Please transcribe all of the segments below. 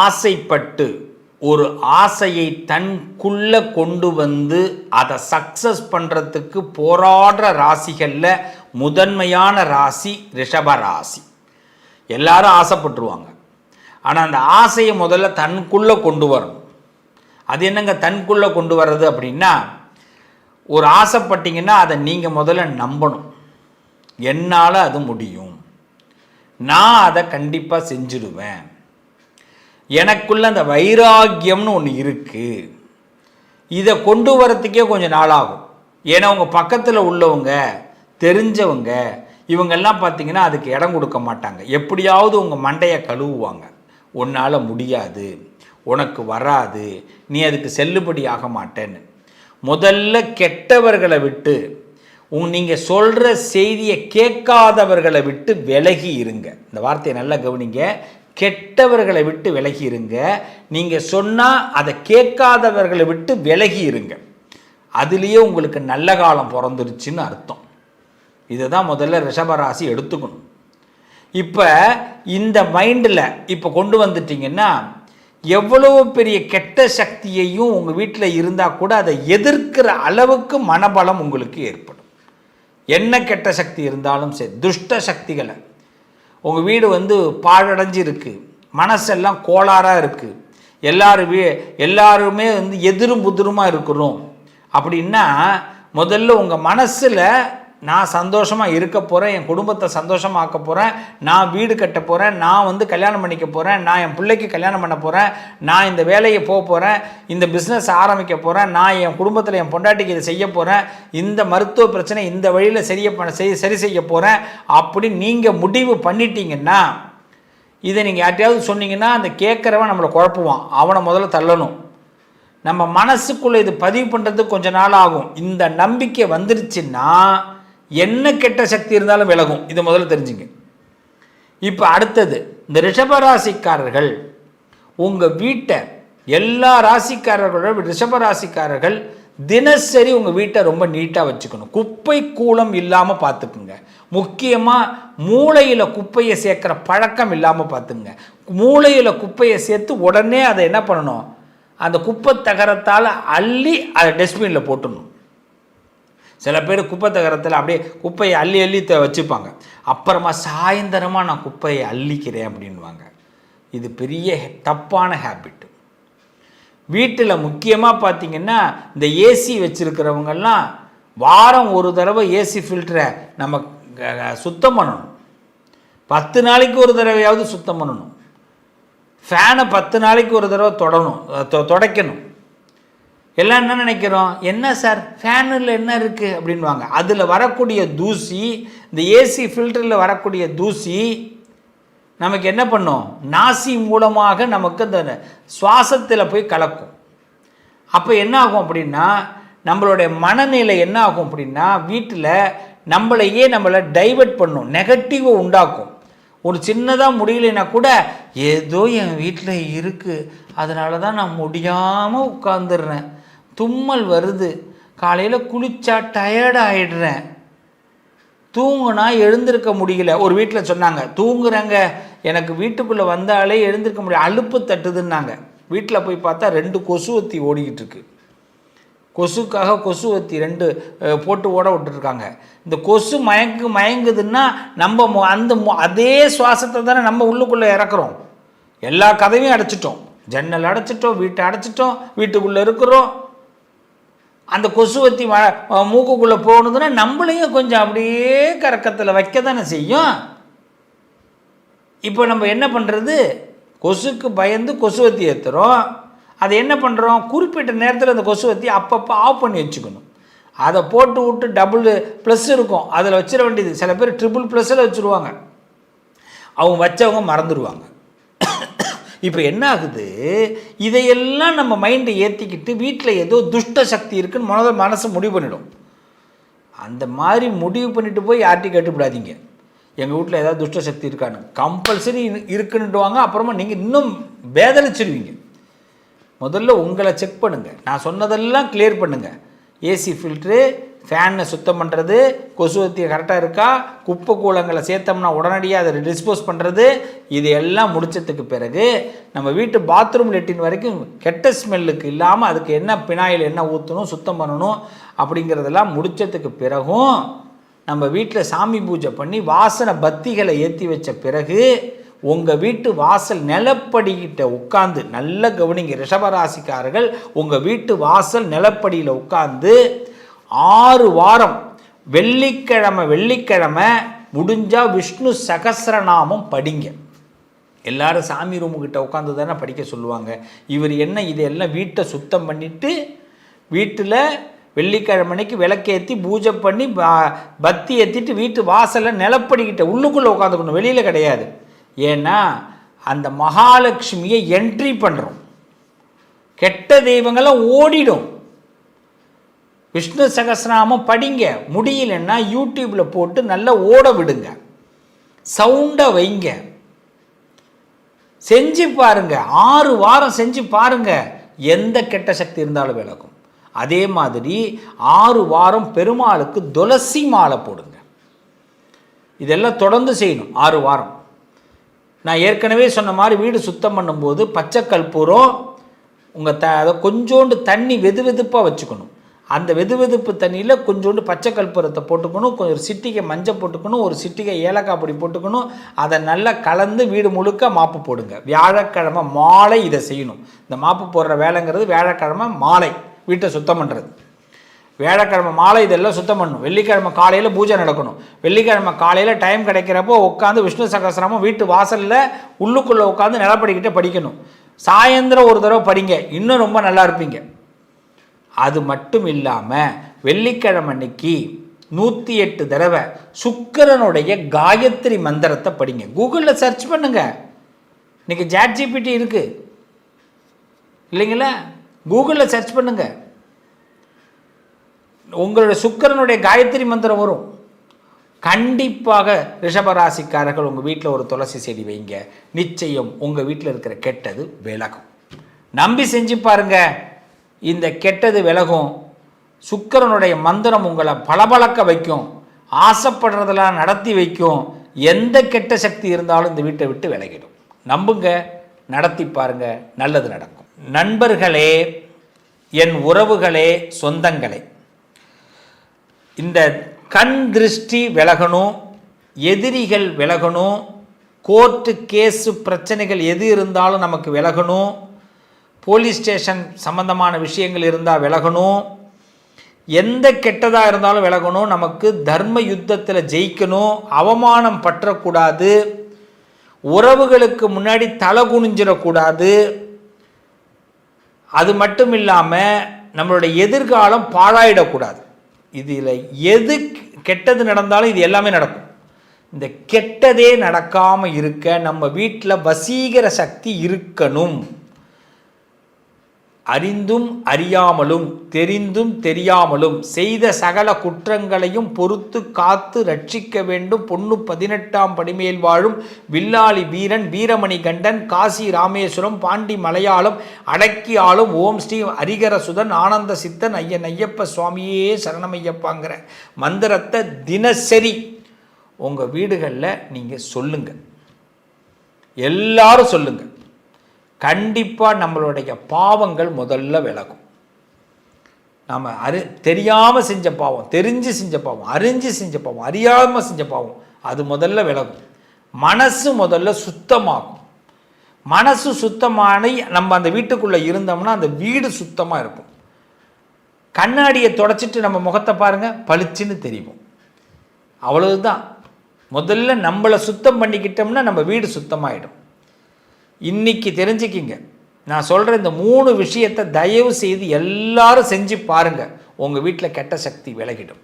ஆசைப்பட்டு ஒரு ஆசையை தனக்குள்ள கொண்டு வந்து அதை சக்சஸ் பண்ணுறதுக்கு போராடுற ராசிகளில் முதன்மையான ராசி ரிஷப ராசி. எல்லாரும் ஆசைப்பட்டுருவாங்க, ஆனால் அந்த ஆசையை முதல்ல தனக்குள்ளே கொண்டு வரணும். அது என்னங்க தனக்குள்ளே கொண்டு வர்றது அப்படின்னா, ஒரு ஆசைப்பட்டீங்கன்னா அதை நீங்கள் முதல்ல நம்பணும். என்னால் அது முடியும், நான் அதை கண்டிப்பாக செஞ்சுடுவேன், எனக்குள்ள அந்த வைராக்கியம்னு ஒன்று இருக்குது. இதை கொண்டு வரத்துக்கே கொஞ்சம் நாளாகும். ஏன்னா உங்கள் பக்கத்தில் உள்ளவங்க தெரிஞ்சவங்க இவங்கெல்லாம் பார்த்தீங்கன்னா அதுக்கு இடம் கொடுக்க மாட்டாங்க. எப்படியாவது உங்கள் மண்டையை கழுவுவாங்க. உன்னால் முடியாது, உனக்கு வராது, நீ அதுக்கு செல்லுபடி ஆக மாட்டேன்னு. முதல்ல கெட்டவர்களை விட்டு நீங்கள் சொல்கிற செய்தியை கேட்காதவர்களை விட்டு விலகி இருங்க. இந்த வார்த்தையை நல்லா கவனிங்க. கெட்டவர்களை விட்டு விலகி இருங்க. நீங்கள் சொன்னால் அதை கேட்காதவர்களை விட்டு விலகி இருங்க. அதுலேயே உங்களுக்கு நல்ல காலம் பிறந்துருச்சுன்னு அர்த்தம். இதுதான் முதல்ல ரிஷபராசி எடுத்துக்கணும். இப்போ இந்த மைண்டில் இப்போ கொண்டு வந்துட்டீங்கன்னா எவ்வளோ பெரிய கெட்ட சக்தியையும் உங்கள் வீட்டில் இருந்தால் கூட அதை எதிர்க்கிற அளவுக்கு மனபலம் உங்களுக்கு ஏற்படும். என்ன கெட்ட சக்தி இருந்தாலும் சரி, துஷ்ட சக்திகளை, உங்கள் வீடு பாழடைஞ்சு இருக்குது, மனசெல்லாம் கோளாறாக இருக்குது, எல்லாருமே எதிரும் புதிருமாக இருக்கிறோம் அப்படின்னா, முதல்ல உங்கள் மனசில் நான் சந்தோஷமாக இருக்க போகிறேன், என் குடும்பத்தை சந்தோஷமாக ஆக்க போகிறேன், நான் வீடு கட்ட போகிறேன், நான் கல்யாணம் பண்ணிக்க போகிறேன், நான் என் பிள்ளைக்கு கல்யாணம் பண்ண போகிறேன், நான் இந்த வேலையை போக போகிறேன், இந்த பிஸ்னஸ் ஆரம்பிக்க போகிறேன், நான் என் குடும்பத்தில் என் பொண்டாட்டிக்கு இதை செய்ய போகிறேன், இந்த மருத்துவ பிரச்சனை இந்த வழியில் சரி செய்ய போகிறேன் அப்படி நீங்கள் முடிவு பண்ணிட்டீங்கன்னா, இதை நீங்கள் யார்ட்டையாவது சொன்னீங்கன்னா அந்த கேட்குறவன் நம்மளை குழப்புவான். அவனை முதல்ல தள்ளணும். நம்ம மனசுக்குள்ளே இது பதிவு பண்ணுறதுக்கு கொஞ்ச நாள் ஆகும். இந்த நம்பிக்கை வந்துருச்சுன்னா என்ன கெட்ட சக்தி இருந்தாலும் விலகும். இதை முதல்ல தெரிஞ்சுங்க. இப்போ அடுத்தது, இந்த ரிஷபராசிக்காரர்கள் உங்கள் வீட்டை, எல்லா ராசிக்காரர்களோட ரிஷபராசிக்காரர்கள் தினசரி உங்கள் வீட்டை ரொம்ப நீட்டாக வச்சுக்கணும். குப்பை கூலம் இல்லாமல் பார்த்துக்குங்க. முக்கியமாக மூளையில் குப்பையை சேர்க்குற பழக்கம் இல்லாமல் பார்த்துங்க. மூளையில் குப்பையை சேர்த்து உடனே அதை என்ன பண்ணணும், அந்த குப்பை தகரத்தால் அள்ளி அதை டஸ்ட்பினில் போட்டுடணும். சில பேர் குப்பை தகரத்தில் அப்படியே குப்பையை அள்ளி வச்சுப்பாங்க. அப்புறமா சாயந்தரமாக நான் குப்பையை அள்ளிக்கிறேன் அப்படின்வாங்க. இது பெரிய தப்பான ஹேபிட். வீட்டில் முக்கியமாக பார்த்தீங்கன்னா இந்த ஏசி வச்சுருக்கிறவங்கெல்லாம் வாரம் ஒரு தடவை ஏசி ஃபில்டரை நம்ம சுத்தம் பண்ணணும். 10 நாளைக்கு ஒரு தடவையாவது சுத்தம் பண்ணணும். ஃபேனை 10 நாளைக்கு ஒரு தடவை துடைக்கணும். எல்லாம் என்ன நினைக்கிறோம், என்ன சார் ஃபேனில் என்ன இருக்குது அப்படின்வாங்க. அதில் வரக்கூடிய தூசி, இந்த ஏசி ஃபில்டரில் வரக்கூடிய தூசி நமக்கு என்ன பண்ணும், நாசி மூலமாக நமக்கு அந்த சுவாசத்தில் போய் கலக்கும். அப்போ என்ன ஆகும் அப்படின்னா, நம்மளுடைய மனநிலை என்ன ஆகும் அப்படின்னா, வீட்டில் நம்மளை டைவர்ட் பண்ணும், நெகட்டிவை உண்டாக்கும். ஒரு சின்னதாக முடியலைன்னா கூட ஏதோ என் வீட்டில் இருக்குது, அதனால தான் நான் முடியாமல் உட்காந்துடுறேன், தும்மல் வருது, காலையில் குளிச்சா டயர்ட் ஆகிடுறேன், தூங்குனா எழுந்திருக்க முடியல. ஒரு வீட்டில் சொன்னாங்க, தூங்குறாங்க, எனக்கு வீட்டுக்குள்ளே வந்தாலே எழுந்திருக்க முடியல, அலுப்பு தட்டுதுன்னாங்க. வீட்டில் போய் பார்த்தா 2 கொசுவத்தி ஓடிக்கிட்டு இருக்கு. கொசுக்காக கொசுவத்தி 2 போட்டு ஓட விட்டுருக்காங்க. இந்த கொசு மயங்குதுன்னா நம்ம அதே சுவாசத்தை தானே நம்ம உள்ளுக்குள்ளே இறக்குறோம். எல்லா கதவையும் அடைச்சிட்டோம், ஜன்னல் அடைச்சிட்டோம், வீட்டை அடைச்சிட்டோம், வீட்டுக்குள்ளே இருக்கிறோம். அந்த கொசுவத்தி மூக்குக்குள்ளே போகணுதுன்னா நம்மளையும் கொஞ்சம் அப்படியே கறக்கத்தில் வைக்க தானே செய்யும். இப்போ நம்ம என்ன பண்ணுறது, கொசுக்கு பயந்து கொசுவத்தி ஏற்றுறோம். அதை என்ன பண்ணுறோம், குறிப்பிட்ட நேரத்தில் அந்த கொசுவத்தி அப்பப்போ ஆஃப் பண்ணி வச்சுக்கணும். அதை போட்டு விட்டு டபுள் ப்ளஸ் இருக்கும், அதில் வச்சிட வேண்டியது. சில பேர் ++ல் வச்சுருவாங்க, அவங்க வச்சவங்க மறந்துடுவாங்க. இப்போ என்ன ஆகுது, இதையெல்லாம் நம்ம மைண்டை ஏற்றிக்கிட்டு வீட்டில் ஏதோ துஷ்ட சக்தி இருக்குன்னு மனசு முடிவு பண்ணிடும். அந்த மாதிரி முடிவு பண்ணிட்டு போய் யார்ட்டையும் கேட்டுவிடாதீங்க, எங்கள் வீட்டில் ஏதாவது துஷ்ட சக்தி இருக்கான்னு. கம்பல்சரி இருக்குன்னுட்டுவாங்க. அப்புறமா நீங்கள் இன்னும் வேதனைச்சிடுவீங்க. முதல்ல உங்களை செக் பண்ணுங்கள். நான் சொன்னதெல்லாம் கிளியர் பண்ணுங்கள். ஏசி ஃபில்ட்ரு, ஃபேனை சுத்தம் பண்ணுறது, கொசுவத்தியை கரெக்டாக இருக்கா, குப்பை கூலங்களை சேர்த்தோம்னா உடனடியாக அதை டிஸ்போஸ் பண்ணுறது, இது எல்லாம் முடித்ததுக்கு பிறகு நம்ம வீட்டு பாத்ரூம் லெட்டின் வரைக்கும் கெட்ட ஸ்மெல்லுக்கு இல்லாமல் அதுக்கு என்ன பினாயில் என்ன ஊற்றணும், சுத்தம் பண்ணணும் அப்படிங்கிறதெல்லாம் முடித்ததுக்கு பிறகும் நம்ம வீட்டில் சாமி பூஜை பண்ணி வாசனை பத்திகளை ஏற்றி வச்ச பிறகு உங்கள் வீட்டு வாசல் நிலப்படிக்கிட்ட உட்காந்து, நல்ல கவனிங்க ரிஷபராசிக்காரர்கள், உங்கள் வீட்டு வாசல் நிலப்படியில் உட்காந்து 6 வாரம் வெள்ளிக்கிழமை முடிஞ்சால் விஷ்ணு சகஸ்ரநாமம் படிங்க. எல்லாரும் சாமி ரூமுக்கிட்ட உட்காந்து தானே படிக்க சொல்லுவாங்க. இவர் என்ன இதெல்லாம் வீட்டை சுத்தம் பண்ணிவிட்டு வீட்டில் வெள்ளிக்கிழமைக்கு விளக்கேற்றி பூஜை பண்ணி பத்தி ஏற்றிட்டு வீட்டு வாசலில் நிலப்படிக்கிட்ட உள்ளுக்குள்ளே உட்காந்துக்கணும், வெளியில் கிடையாது. ஏன்னா அந்த மகாலட்சுமியை என்ட்ரி பண்ணுறோம், கெட்ட தெய்வங்கள்லாம் ஓடிடும். விஷ்ணு சகஸ்ரநாமம் படிங்க, முடியலன்னா யூடியூப்பில் போட்டு நல்லா ஓட விடுங்க, சவுண்டை வைங்க, செஞ்சு பாருங்க. 6 வாரம் செஞ்சு பாருங்க, எந்த கெட்ட சக்தி இருந்தாலும் விலகும். அதே மாதிரி 6 வாரம் பெருமாளுக்கு துளசி மாலை போடுங்க. இதெல்லாம் தொடர்ந்து செய்யணும் 6 வாரம். நான் ஏற்கனவே சொன்ன மாதிரி வீடு சுத்தம் பண்ணும்போது பச்சை கற்பூரம் உங்கள் அதை கொஞ்சோண்டு தண்ணி வெதுப்பாக வச்சுக்கணும். அந்த வெதுப்பு தண்ணியில் கொஞ்சோண்டு பச்சை கற்பூரத்தை போட்டுக்கணும், கொஞ்சம் சிட்டிகை மஞ்சள் போட்டுக்கணும், ஒரு சிட்டிகை ஏலக்காய் பொடி போட்டுக்கணும். அதை நல்லா கலந்து வீடு முழுக்க மாப்பு போடுங்க. வியாழக்கிழமை மாலை இதை செய்யணும். இந்த மாப்பு போடுற வேலைங்கிறது வியாழக்கிழமை மாலை வீட்டை சுத்தம் பண்ணுறது. வியாழக்கிழமை மாலை இதெல்லாம் சுத்தம் பண்ணணும். வெள்ளிக்கிழமை காலையில் பூஜை நடக்கணும். வெள்ளிக்கிழமை காலையில் டைம் கிடைக்கிறப்போ உட்காந்து விஷ்ணு சகஸ்ரநாமம் வீட்டு வாசலில் உள்ளுக்குள்ளே உட்காந்து நிலப்படிக்கிட்டே படிக்கணும். சாயந்தரம் ஒரு தடவை படிங்க, இன்னும் ரொம்ப நல்லா இருப்பீங்க. அது மட்டும் இல்லாமல் வெள்ளிக்கிழமை அன்னைக்கு 108 தடவை சுக்கிரனுடைய காயத்ரி மந்திரத்தை படிங்க. கூகுளில் சர்ச் பண்ணுங்க, இன்னைக்கு ChatGPT இருக்கு இல்லைங்களா, கூகுளில் சர்ச் பண்ணுங்க, உங்களுடைய சுக்கிரனுடைய காயத்ரி மந்திரம் வரும். கண்டிப்பாக ரிஷபராசிக்காரர்கள் உங்கள் வீட்டில் ஒரு துளசி செடி வைங்க, நிச்சயம் உங்கள் வீட்டில் இருக்கிற கெட்டது விலகும். நம்பி செஞ்சு பாருங்க, இந்த கெட்டது விலகும். சுக்கிரனுடைய மந்திரம் உங்களை பளபளக்க வைக்கும், ஆசைப்படுறதெல்லாம் நடத்தி வைக்கும். எந்த கெட்ட சக்தி இருந்தாலும் இந்த வீட்டை விட்டு விலகிடும். நம்புங்க, நடத்தி பாருங்க, நல்லது நடக்கும். நண்பர்களே, என் உறவுகளே, சொந்தங்களே, இந்த கண் திருஷ்டி விலகணும், எதிரிகள் விலகணும், கோர்ட்டு கேஸு பிரச்சனைகள் எது இருந்தாலும் நமக்கு விலகணும், போலீஸ் ஸ்டேஷன் சம்பந்தமான விஷயங்கள் இருந்தால் விலகணும், எந்த கெட்டதாக இருந்தாலும் விலகணும். நமக்கு தர்ம யுத்தத்தில் ஜெயிக்கணும், அவமானம் பற்றக்கூடாது, உறவுகளுக்கு முன்னாடி தலை குனிஞ்சிடக்கூடாது. அது மட்டும் இல்லாமல் நம்மளுடைய எதிர்காலம் பாழாயிடக்கூடாது. இதில் எது கெட்டது நடந்தாலும் இது எல்லாமே நடக்கும். இந்த கெட்டதே நடக்காமல் இருக்க நம்ம வீட்டில் வசீகர சக்தி இருக்கணும். அறிந்தும் அறியாமலும் தெரிந்தும் தெரியாமலும் செய்த சகல குற்றங்களையும் பொறுத்து காத்து ரட்சிக்க வேண்டும். பொண்ணு 18ஆம் படிமேல் வாழும் வில்லாளி வீரன் வீரமணி கண்டன் காசி ராமேஸ்வரம் பாண்டி மலையாளம் அடக்கி ஆளும் ஓம் ஸ்ரீ ஹரிகரசுதன் ஆனந்த சித்தன் ஐயன் ஐயப்ப சுவாமியே சரணமையப்பாங்கிற மந்திரத்தை தினசரி உங்கள் வீடுகளில் நீங்கள் சொல்லுங்கள், எல்லாரும் சொல்லுங்கள். கண்டிப்பாக நம்மளுடைய பாவங்கள் முதல்ல விலகும். நாம் தெரியாமல் செஞ்ச பாவம், தெரிஞ்சு செஞ்ச பாவம், அறிஞ்சு செஞ்ச பாவம், அறியாமல் செஞ்ச பாவம், அது முதல்ல விலகும். மனசு முதல்ல சுத்தமாகும். மனசு சுத்தமான நம்ம அந்த வீட்டுக்குள்ளே இருந்தோம்னா அந்த வீடு சுத்தமாக இருக்கும். கண்ணாடியை தொடச்சிட்டு நம்ம முகத்தை பாருங்கள், பளிச்சுன்னு தெரியும். அவ்வளவுதான். முதல்ல நம்மளை சுத்தம் பண்ணிக்கிட்டோம்னா நம்ம வீடு சுத்தமாகிடும். இன்னைக்கு தெரிஞ்சுக்கிங்க, நான் சொல்கிற இந்த 3 விஷயத்தை தயவு செய்து எல்லாரும் செஞ்சு பாருங்கள். உங்கள் வீட்டில் கெட்ட சக்தி விலகிடும்,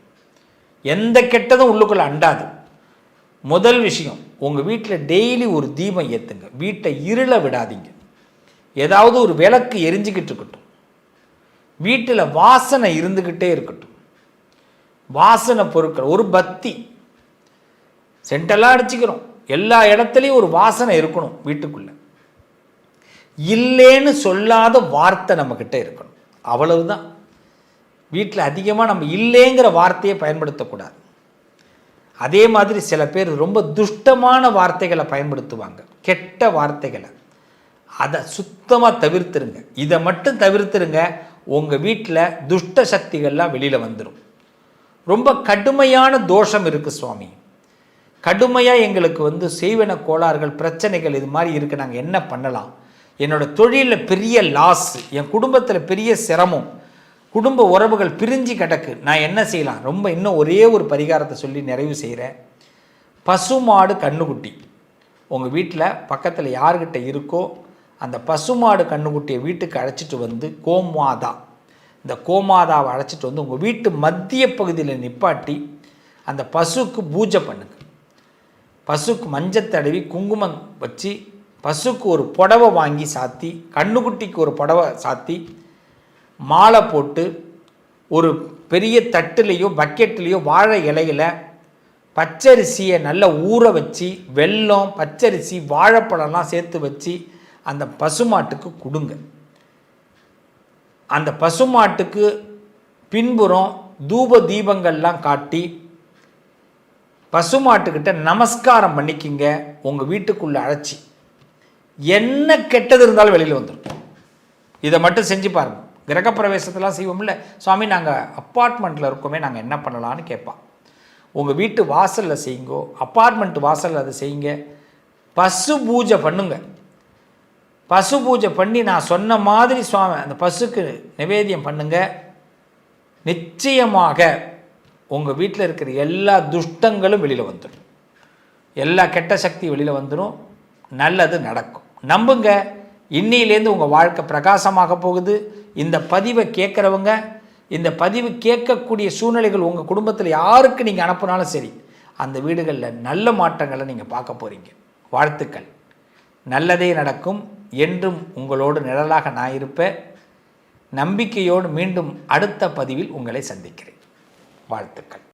எந்த கெட்டதும் உள்ளுக்குள்ளே அண்டாது. முதல் விஷயம், உங்கள் வீட்டில் டெய்லி ஒரு தீபம் ஏற்றுங்க, வீட்டை இருள விடாதீங்க. ஏதாவது ஒரு விளக்கு எரிஞ்சிக்கிட்டு இருக்கட்டும், வீட்டில் வாசனை இருந்துக்கிட்டே இருக்கட்டும். வாசனை பொருட்கள், ஒரு பத்தி, சென்டெல்லாம் அடிச்சுக்கிறோம், எல்லா இடத்துலையும் ஒரு வாசனை இருக்கணும் வீட்டுக்குள்ளே. இல்லைன்னு சொல்லாத வார்த்தை நம்மக்கிட்ட இருக்கணும், அவ்வளவுதான். வீட்டில் அதிகமாக நம்ம இல்லைங்கிற வார்த்தையை பயன்படுத்தக்கூடாது. அதே மாதிரி சில பேர் ரொம்ப துஷ்டமான வார்த்தைகளை பயன்படுத்துவாங்க, கெட்ட வார்த்தைகளை. அதை சுத்தமாக தவிர்த்துருங்க. இதை மட்டும் தவிர்த்துருங்க. உங்கள் வீட்டில் துஷ்ட சக்திகள்லாம் வெளியில் வந்துடும். ரொம்ப கடுமையான தோஷம் இருக்குது சுவாமி, கடுமையாக எங்களுக்கு செய்வன கோளாறுகள், பிரச்சனைகள் இது மாதிரி இருக்குது, நாங்கள் என்ன பண்ணலாம்? என்னோடய தொழிலில் பெரிய லாஸ், என் குடும்பத்தில் பெரிய சிரமம், குடும்ப உறவுகள் பிரிஞ்சு கிடக்கு, நான் என்ன செய்யலாம்? ரொம்ப இன்னும் ஒரே ஒரு பரிகாரத்தை சொல்லி நிறைவு செய்கிறேன். பசுமாடு கண்ணுக்குட்டி உங்கள் வீட்டில் பக்கத்தில் யார்கிட்ட இருக்கோ அந்த பசுமாடு கண்ணுக்குட்டியை வீட்டுக்கு அழைச்சிட்டு கோமாதா, இந்த கோமாதாவை அழைச்சிட்டு உங்கள் வீட்டு மத்திய பகுதியில் நிப்பாட்டி அந்த பசுக்கு பூஜை பண்ணுங்க. பசுக்கு மஞ்சள் தடவி குங்குமம் வச்சு பசுக்கு ஒரு புடவை வாங்கி சாத்தி, கண்ணுக்குட்டிக்கு ஒரு புடவை சாத்தி, மாலை போட்டு ஒரு பெரிய தட்டுலேயோ பக்கெட்லேயோ வாழை இலையில் பச்சரிசியை நல்லா ஊற வச்சு, வெல்லம், பச்சரிசி, வாழைப்பழம்லாம் சேர்த்து வச்சு அந்த பசுமாட்டுக்கு கொடுங்க. அந்த பசுமாட்டுக்கு பின்புறம் தூப தீபங்கள்லாம் காட்டி பசுமாட்டுக்கிட்ட நமஸ்காரம் பண்ணிக்கிங்க. உங்கள் வீட்டுக்குள்ளே அழைச்சி என்ன கெட்டது இருந்தாலும் வெளியில் வந்துடும். இதை மட்டும் செஞ்சு பாருங்கள். கிரகப்பிரவேசத்தெல்லாம் செய்வோம்ல, சுவாமி நாங்கள் அப்பார்ட்மெண்ட்டில் இருக்கோமே, நாங்கள் என்ன பண்ணலான்னு கேட்பான். உங்கள் வீட்டு வாசலில் செய்யுங்கோ, அப்பார்ட்மெண்ட் வாசலில் அதை செய்யுங்க. பசு பூஜை பண்ணுங்க. பசு பூஜை பண்ணி நான் சொன்ன மாதிரி சுவாமி அந்த பசுக்கு நிவேத்தியம் பண்ணுங்க. நிச்சயமாக உங்கள் வீட்டில் இருக்கிற எல்லா துஷ்டங்களும் வெளியில் வந்துடும், எல்லா கெட்ட சக்தியும் வெளியில் வந்துடும், நல்லது நடக்கும். நம்புங்க, இன்னிலேருந்து உங்கள் வாழ்க்கை பிரகாசமாக போகுது. இந்த பதிவை கேட்குறவங்க, இந்த பதிவு கேட்கக்கூடிய சூழ்நிலைகள் உங்கள் குடும்பத்தில் யாருக்கு நீங்கள் அனுப்புனாலும் சரி, அந்த வீடுகளில் நல்ல மாற்றங்களை நீங்கள் பார்க்க போகிறீங்க. வாழ்த்துக்கள். நல்லதே நடக்கும். என்றும் உங்களோடு நிழலாக நான் இருப்பேன். நம்பிக்கையோடு மீண்டும் அடுத்த பதிவில் உங்களை சந்திக்கிறேன். வாழ்த்துக்கள்.